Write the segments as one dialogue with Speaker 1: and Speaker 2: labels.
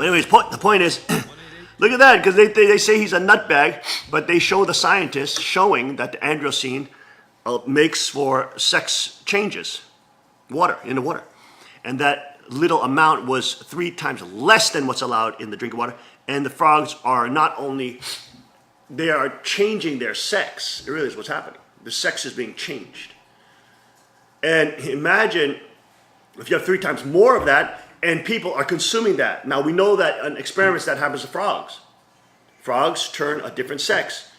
Speaker 1: But anyways, the point is, look at that, because they say he's a nutbag, but they show the scientists showing that the androgen makes for sex changes, in the water. And that little amount was 3 times less than what's allowed in the drinking water. And the frogs are not only, they are changing their sex. It really is what's happening. The sex is being changed. And imagine if you have 3 times more of that, and people are consuming that. Now we know that in experiments that happens to frogs. Frogs turn a different sex.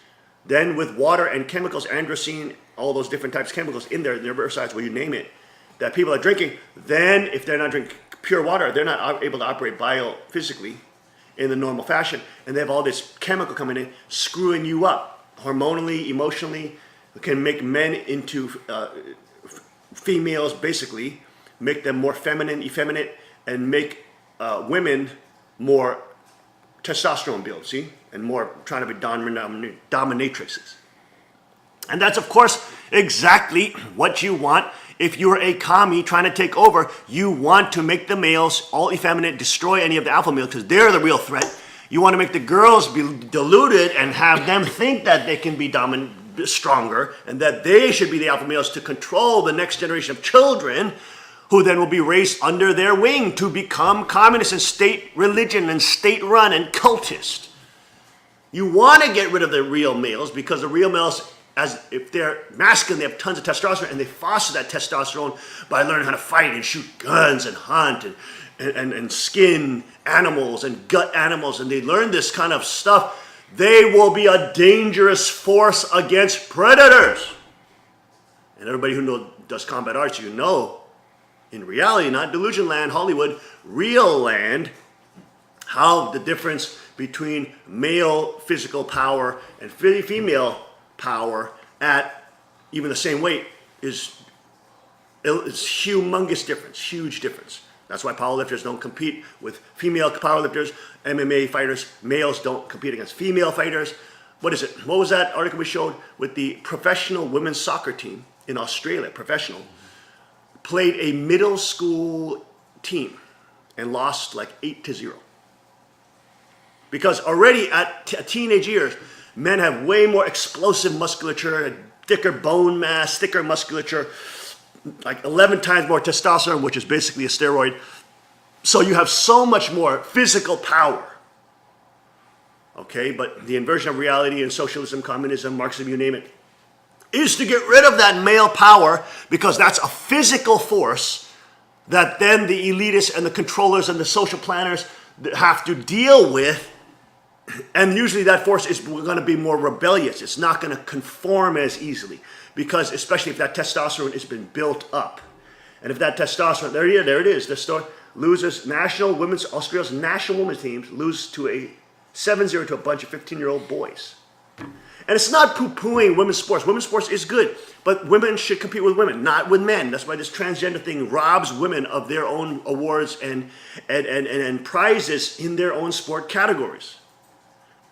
Speaker 1: Then with water and chemicals, androgen, all those different types of chemicals in there, the herbicides, well, you name it, that people are drinking, then if they're not drinking pure water, they're not able to operate biophysically in the normal fashion. And they have all this chemical coming in, screwing you up, hormonally, emotionally. It can make men into females, basically, make them more feminine, effeminate, and make women more testosterone build, see? And more trying to be dominatrixes. And that's, of course, exactly what you want. If you're a commie trying to take over, you want to make the males all effeminate, destroy any of the alpha males, because they're the real threat. You want to make the girls be deluded and have them think that they can be stronger, and that they should be the alpha males to control the next generation of children, who then will be raised under their wing to become communist and state religion and state run and cultist. You want to get rid of the real males, because the real males, as if they're masculine, they have tons of testosterone, and they foster that testosterone by learning how to fight and shoot guns and hunt and skin animals and gut animals, and they learn this kind of stuff. They will be a dangerous force against predators. And everybody who does combat arts, you know, in reality, not delusion land, Hollywood, real land, how the difference between male physical power and female power at even the same weight is humongous difference, huge difference. That's why powerlifters don't compete with female powerlifters, MMA fighters. Males don't compete against female fighters. What is it? What was that article we showed with the professional women's soccer team in Australia, professional, played a middle school team and lost like 8-0. Because already at teenage years, men have way more explosive musculature, thicker bone mass, thicker musculature, like 11 times more testosterone, which is basically a steroid. So you have so much more physical power. Okay, but the inversion of reality in socialism, communism, Marxism, you name it, is to get rid of that male power, because that's a physical force that then the elitists and the controllers and the social planners have to deal with. And usually that force is going to be more rebellious. It's not going to conform as easily, because especially if that testosterone has been built up. And if that testosterone, there it is, the story loses Australia's national women's teams lose to a 7-0 to a bunch of 15-year-old boys. And it's not poo-pooing women's sports. Women's sports is good, but women should compete with women, not with men. That's why this transgender thing robs women of their own awards and prizes in their own sport categories.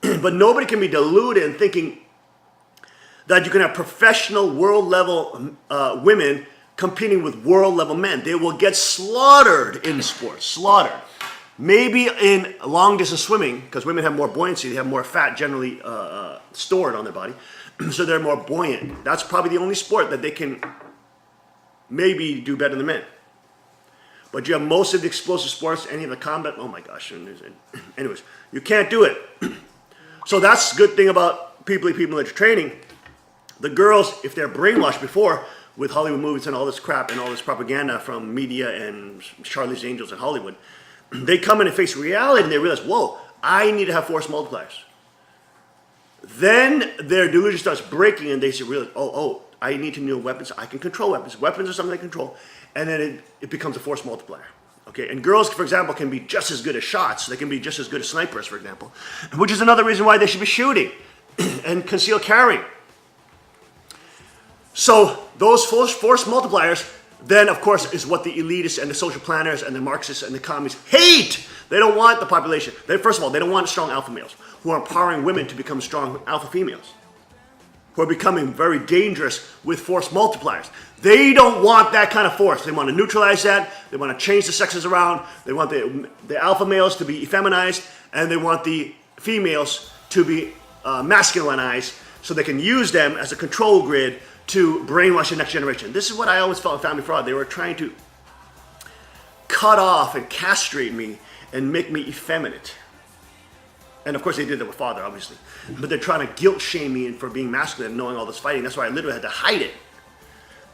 Speaker 1: But nobody can be deluded in thinking that you can have professional world-level women competing with world-level men. They will get slaughtered in sports, slaughtered. Maybe in long-distance swimming, because women have more buoyancy, they have more fat generally stored on their body, so they're more buoyant. That's probably the only sport that they can maybe do better than men. But you have most of the explosive sports, any of the combat, oh my gosh. Anyways, you can't do it. So that's the good thing about people that are training. The girls, if they're brainwashed before with Hollywood movies and all this crap and all this propaganda from media and Charlie's Angels and Hollywood, they come in and face reality and they realize, whoa, I need to have force multipliers. Then their delusion starts breaking and they realize, oh, I need to know weapons. I can control weapons. Weapons are something I control. And then it becomes a force multiplier. Okay, and girls, for example, can be just as good as shots. They can be just as good as snipers, for example, which is another reason why they should be shooting and concealed carrying. So those force multipliers then, of course, is what the elitists and the social planners and the Marxists and the communists hate. They don't want the population. First of all, they don't want strong alpha males who are empowering women to become strong alpha females. who are becoming very dangerous with force multipliers. They don't want that kind of force. They want to neutralize that. They want to change the sexes around. They want the alpha males to be effeminized, and they want the females to be masculinized so they can use them as a control grid to brainwash the next generation. This is what I always felt in family fraud. They were trying to cut off and castrate me and make me effeminate. And of course they did that with father, obviously. But they're trying to guilt shame me for being masculine and knowing all this fighting. That's why I literally had to hide it.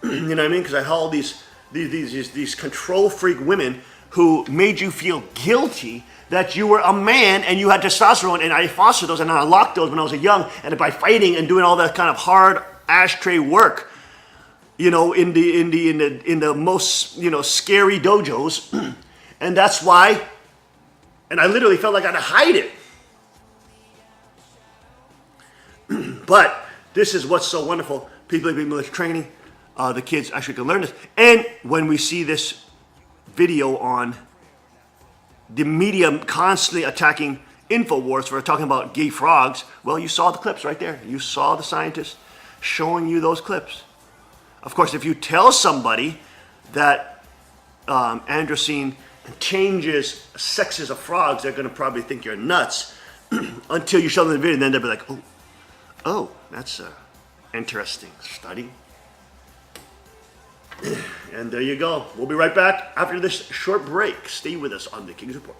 Speaker 1: You know what I mean? Because I had all these control freak women who made you feel guilty that you were a man and you had testosterone, and I fostered those and I unlocked those when I was young, and by fighting and doing all that kind of hard ashtray work, you know, in the most, you know, scary dojos. And that's why, and I literally felt like I had to hide it. But this is what's so wonderful. People have been military training. The kids actually can learn this. And when we see this video on the media constantly attacking InfoWars for talking about gay frogs, well, you saw the clips right there. You saw the scientists showing you those clips. Of course, if you tell somebody that androgen changes sexes of frogs, they're going to probably think you're nuts until you show them the video, and then they'll be like, oh, that's an interesting study. And there you go. We'll be right back after this short break. Stay with us on the King's Report.